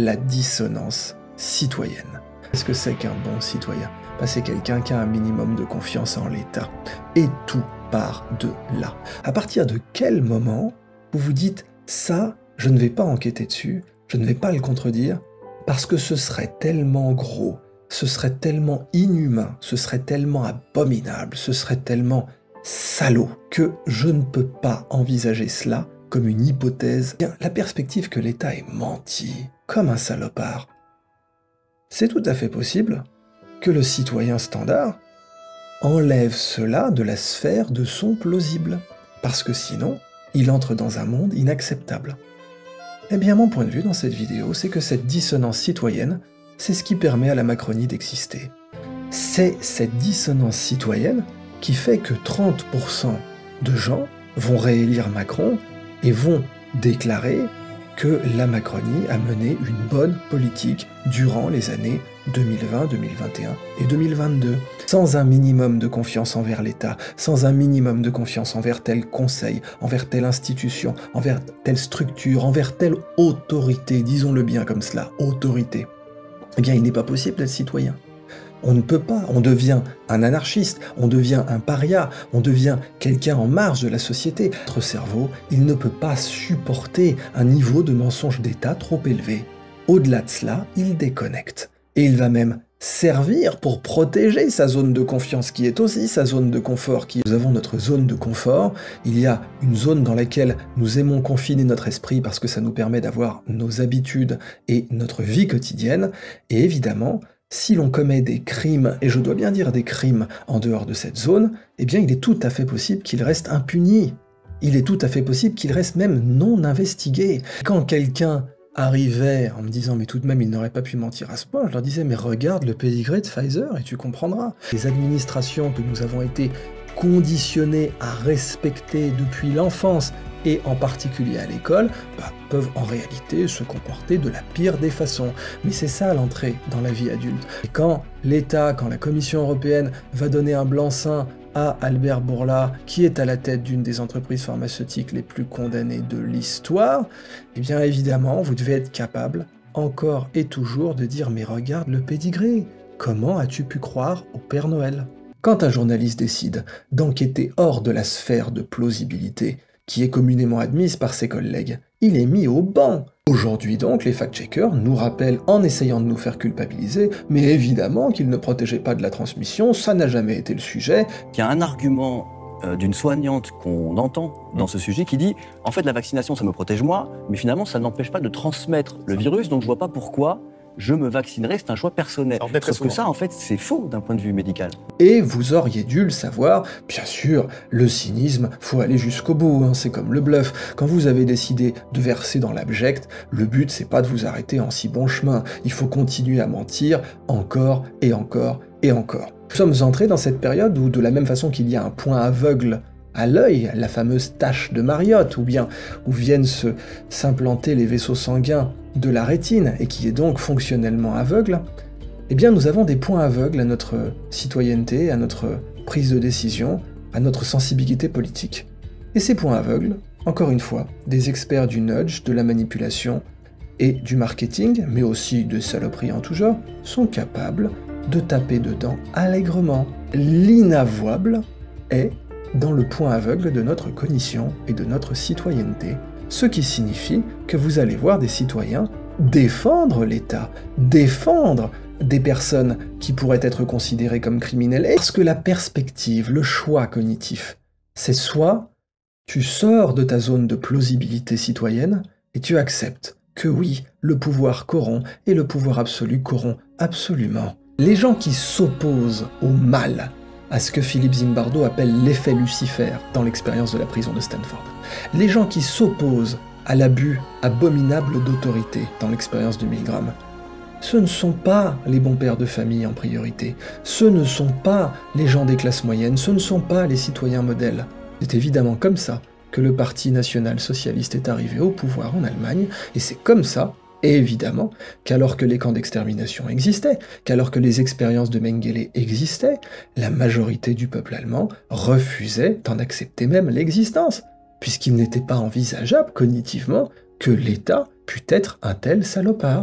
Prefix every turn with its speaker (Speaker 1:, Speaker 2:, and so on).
Speaker 1: La dissonance citoyenne. Qu'est-ce que c'est qu'un bon citoyen? C'est quelqu'un qui a un minimum de confiance en l'État. Et tout part de là. À partir de quel moment vous vous dites « ça, je ne vais pas enquêter dessus, je ne vais pas le contredire, parce que ce serait tellement gros, ce serait tellement inhumain, ce serait tellement abominable, ce serait tellement salaud que je ne peux pas envisager cela comme une hypothèse. » La perspective que l'État ait menti comme un salopard, c'est tout à fait possible que le citoyen standard enlève cela de la sphère de son plausible, parce que sinon, il entre dans un monde inacceptable. Eh bien, mon point de vue dans cette vidéo, c'est que cette dissonance citoyenne, c'est ce qui permet à la Macronie d'exister. C'est cette dissonance citoyenne qui fait que 30% de gens vont réélire Macron et vont déclarer que la Macronie a mené une bonne politique durant les années 2020, 2021 et 2022. Sans un minimum de confiance envers l'État, sans un minimum de confiance envers tel conseil, envers telle institution, envers telle structure, envers telle autorité, disons-le bien comme cela, autorité, eh bien il n'est pas possible d'être citoyen. On ne peut pas, on devient un anarchiste, on devient un paria, on devient quelqu'un en marge de la société. Notre cerveau, il ne peut pas supporter un niveau de mensonge d'État trop élevé. Au-delà de cela, il déconnecte. Et il va même servir pour protéger sa zone de confiance, qui est aussi sa zone de confort. Nous avons notre zone de confort, il y a une zone dans laquelle nous aimons confiner notre esprit parce que ça nous permet d'avoir nos habitudes et notre vie quotidienne, et évidemment, si l'on commet des crimes, et je dois bien dire des crimes en dehors de cette zone, eh bien il est tout à fait possible qu'il reste impuni. Il est tout à fait possible qu'il reste même non investigué. Quand quelqu'un arrivait en me disant « mais tout de même il n'aurait pas pu mentir à ce point », je leur disais « mais regarde le pédigré de Pfizer et tu comprendras ». Les administrations que nous avons été conditionnés à respecter depuis l'enfance, et en particulier à l'école, peuvent en réalité se comporter de la pire des façons. Mais c'est ça l'entrée dans la vie adulte. Et quand l'État, quand la Commission européenne va donner un blanc-seing à Albert Bourla, qui est à la tête d'une des entreprises pharmaceutiques les plus condamnées de l'histoire, eh bien évidemment, vous devez être capable, encore et toujours, de dire « mais regarde le pédigré, comment as-tu pu croire au Père Noël ?» Quand un journaliste décide d'enquêter hors de la sphère de plausibilité, qui est communément admise par ses collègues, il est mis au banc. Aujourd'hui donc, les fact-checkers nous rappellent, en essayant de nous faire culpabiliser, mais évidemment qu'ils ne protégeaient pas de la transmission, ça n'a jamais été le sujet.
Speaker 2: Il y a un argument d'une soignante qu'on entend dans ce sujet qui dit « en fait la vaccination ça me protège moi, mais finalement ça n'empêche pas de transmettre le virus, donc je vois pas pourquoi je me vaccinerai, c'est un choix personnel ». Sauf que ça, en fait, c'est faux d'un point de vue médical.
Speaker 1: Et vous auriez dû le savoir, bien sûr, le cynisme, faut aller jusqu'au bout, hein, c'est comme le bluff. Quand vous avez décidé de verser dans l'abject, le but c'est pas de vous arrêter en si bon chemin, il faut continuer à mentir encore et encore et encore. Nous sommes entrés dans cette période où, de la même façon qu'il y a un point aveugle à l'œil, la fameuse tache de Mariotte, ou bien où viennent s'implanter les vaisseaux sanguins de la rétine, et qui est donc fonctionnellement aveugle, eh bien nous avons des points aveugles à notre citoyenneté, à notre prise de décision, à notre sensibilité politique. Et ces points aveugles, encore une fois, des experts du nudge, de la manipulation et du marketing, mais aussi de saloperies en tout genre, sont capables de taper dedans allègrement. L'inavouable est dans le point aveugle de notre cognition et de notre citoyenneté, ce qui signifie que vous allez voir des citoyens défendre l'État, défendre des personnes qui pourraient être considérées comme criminelles, parce que la perspective, le choix cognitif, c'est soit tu sors de ta zone de plausibilité citoyenne et tu acceptes que oui, le pouvoir corrompt et le pouvoir absolu corrompt absolument. Les gens qui s'opposent au mal, à ce que Philippe Zimbardo appelle l'effet Lucifer dans l'expérience de la prison de Stanford. Les gens qui s'opposent à l'abus abominable d'autorité dans l'expérience de Milgram, ce ne sont pas les bons pères de famille en priorité, ce ne sont pas les gens des classes moyennes, ce ne sont pas les citoyens modèles. C'est évidemment comme ça que le Parti national-socialiste est arrivé au pouvoir en Allemagne, et c'est comme ça, évidemment, qu'alors que les camps d'extermination existaient, qu'alors que les expériences de Mengele existaient, la majorité du peuple allemand refusait d'en accepter même l'existence, puisqu'il n'était pas envisageable cognitivement que l'État pût être un tel salopard.